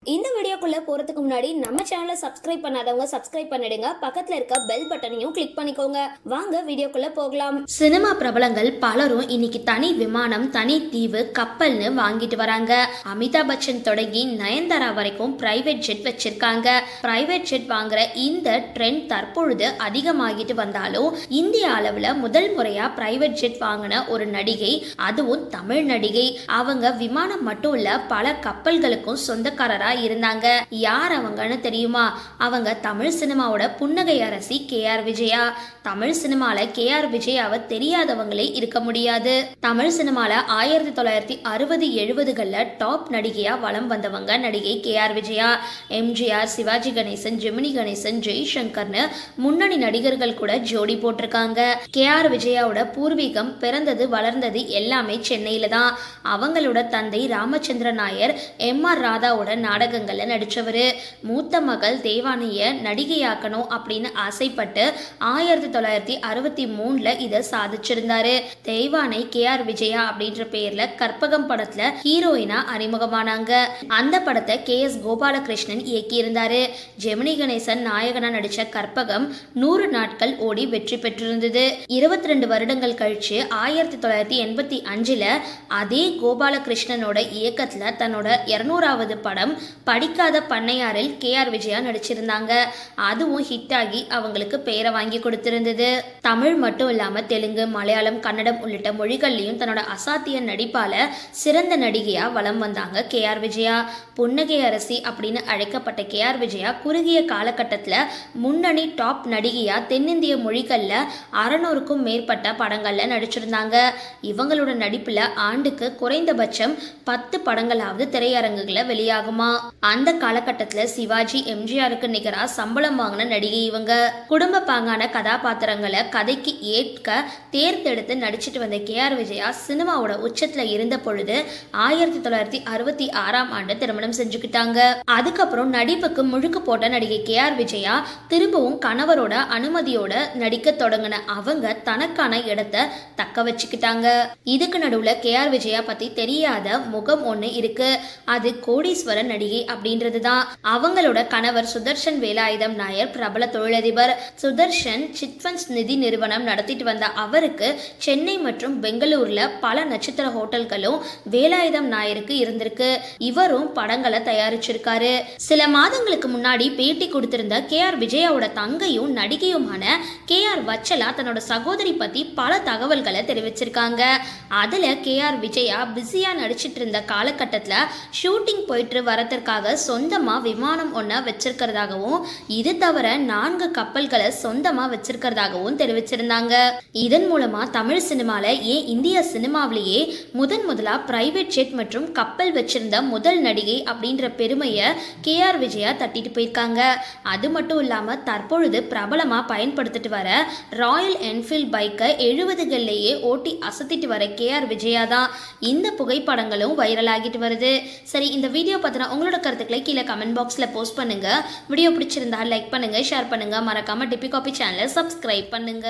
இந்த வீடியோக்குள்ள போறதுக்கு முன்னாடி நம்ம சேனலை சப்ஸ்கிரைப் பண்ணாதவங்க சப்ஸ்கிரைப் பண்ணிடுங்க, பக்கத்துல இருக்க பெல் பட்டனையும் கிளிக் பண்ணிக்கோங்க. வாங்க வீடியோக்குள்ள போகலாம். சினிமா பிரபலங்கள் பலரும் இன்னைக்கு தனி விமானம், தனி தீவு, கப்பல்னு வாங்கிட்டு வராங்க. அமிதாப் பச்சன் தொடங்கி நயன்தாரா வரைக்கும் பிரைவேட் ஜெட் வச்சிருக்காங்க. பிரைவேட் ஜெட் வாங்குற இந்த ட்ரெண்ட் தற்பொழுது அதிகமாகிட்டு வந்தாலும் இந்திய அளவுல முதல் முறையா பிரைவேட் ஜெட் வாங்கின ஒரு நடிகை, அதுவும் தமிழ் நடிகை. அவங்க விமானம் மட்டும் இல்ல, பல கப்பல்களுக்கும் சொந்தக்காரரா இருந்தாங்க. யார் அவங்கன்னு தெரியுமா? அவங்க தமிழ் சினிமாவோட புன்னகை அரசி KR விஜயா. தமிழ் சினிமால KR விஜயாவை தெரியாதவங்களே இருக்க முடியாது. தமிழ் சினிமால 1960-70களில் டாப் நடிகையா வலம் வந்தவங்க நடிகை KR விஜயா. MGR, சிவாஜி கணேசன், ஜெமினி கணேசன், ஜெய்சங்கர்னு முன்னணி நடிகர்கள் கூட ஜோடி போட்டிருக்காங்க. KR விஜயாவோட பூர்வீகம், பிறந்தது வளர்ந்தது எல்லாமே சென்னையில தான். அவங்களோட தந்தை ராமச்சந்திர நாயர் MR ராதாவோட நாடகங்கள்ல நடிச்சவரு. மூத்த மகள் தேவானிய நடிகையாக்கணும் அப்படின்னு ஆசைப்பட்டு 1963ல இதை சாதிச்சிருந்தாரு. தேவானை KR விஜயா அப்படின்ற பேர்ல கற்பகம் படத்துல ஹீரோயினா அறிமுகமானாங்க. அந்த படத்தை KS கோபாலகிருஷ்ணன் இயக்கியிருந்தாரு. ஜெமினி கணேசன் நாயகனா நடிச்ச கற்பகம் 100 நாட்கள் ஓடி வெற்றி பெற்றிருந்தது. 22 வருடங்கள் கழிச்சு 1985ல அதே கோபாலகிருஷ்ணனோட இயக்கத்துல தன்னோட 200வது படம் படிக்காத பண்ணையாரில் KR விஜயா நடிச்சிருந்தாங்க. அதுவும் ஹிட் ஆகி அவங்களுக்கு பேரை வாங்கி கொடுத்திருந்தது. தமிழ் மட்டும் இல்லாம தெலுங்கு, மலையாளம், கன்னடம் உள்ளிட்ட மொழிகள்லையும் தன்னோட அசாத்திய நடிப்பால சிறந்த நடிகையா வலம் வந்தாங்க KR விஜயா. புன்னகை அரசி அப்படின்னு அழைக்கப்பட்ட KR விஜயா குறுகிய காலகட்டத்துல முன்னணி டாப் நடிகையா தென்னிந்திய மொழிகள்ல 600க்கும் மேற்பட்ட படங்கள்ல நடிச்சிருந்தாங்க. இவங்களோட நடிப்புல ஆண்டுக்கு குறைந்தபட்சம் 10 படங்களாவது திரையரங்குகளை வெளியாகுமா. அந்த காலகட்டத்துல சிவாஜி, MGRக்கு நிகரா சம்பளம் வாங்கின நடிகை இவங்க. குடும்ப பாங்கான கதாபாத்திரங்களை கதைக்கு ஏற்க தேர்ந்தெடுத்து நடிச்சிட்டு வந்த KR விஜயா சினிமாவோட உச்சத்துல இருந்த பொழுது 1966ஆம் ஆண்டு திருமணம் செஞ்சுக்கிட்டாங்க. அதுக்கப்புறம் நடிப்புக்கு முழுக்கு போட்ட நடிகை KR விஜயா திரும்பவும் கணவரோட அனுமதியோட நடிக்க தொடங்கின அவங்க தனக்கான இடத்தை தக்க வச்சுக்கிட்டாங்க. இதுக்கு நடுவுல KR விஜயா பத்தி தெரியாத முகம் ஒண்ணு இருக்கு. அது கோடீஸ்வரன் நடிகை அப்படின்றது தான். அவங்களோட கணவர் சுதர்ஷன் வேலாயுதம் நாயர் பிரபல தொழிலதிபர். சுதர்ஷன் சிட்ஃபண்ட்ஸ் நிதி நிறுவனம் நடத்திட்டு வந்த அவருக்கு சென்னை மற்றும் பெங்களூர்ல பல நட்சத்திர ஹோட்டல்களும் வேலாயுதம் நாயருக்கு இருந்திருக்கு. இவரும் படங்களை தயாரிச்சிருக்காரு. சில மாதங்களுக்கு முன்னாடி பேட்டி கொடுத்திருந்த KR விஜயாவோட தங்கையும் நடிகையுமான KR வச்சலா தன்னோட சகோதரி பத்தி பல தகவல்களை தெரிவிச்சிருக்காங்க. அதுல KR விஜயா பிஸியா நடிச்சிட்டு இருந்த காலகட்டத்துல ஷூட்டிங் போயிட்டு வரதற்காக சொந்தமா விமானம் ஒன்ன வச்சிருக்கிறதாகவும், இது தவிர 4 கப்பல்களை சொந்தமா வச்சிருக்கிறதாகவும் தெரிவிச்சிருந்தாங்க. இதன் மூலமா தமிழ் சினிமால ஏன் இந்திய சினிமாவிலேயே முதலா பிரைவேட் ஜெட் மற்றும் கப்பல் வச்சிருந்த முதல் நடிகை அப்படின்ற பெருமையை KR விஜயா தட்டிட்டு போயிருக்காங்க. அது மட்டும் இல்லாம தற்பொழுது பிரபலமா பயன்படுத்திட்டு வர ராயல் என்ஃபீல்ட் பைக்கை 70களிலேயே ஓட்டி அசத்திட்டு வர KR விஜயா தான். இந்த புகைப்படங்களும் வைரல் ஆகிட்டு வருது. சரி, இந்த வீடியோ பத்தின உங்களோட கருத்துக்களை கீழே கமெண்ட் பாக்ஸ்ல போஸ்ட் பண்ணுங்க. வீடியோ பிடிச்சிருந்தா லைக் பண்ணுங்க, ஷேர் பண்ணுங்க, மறக்காம டிபி காபி சேனலை சப்ஸ்கிரைப் பண்ணுங்க.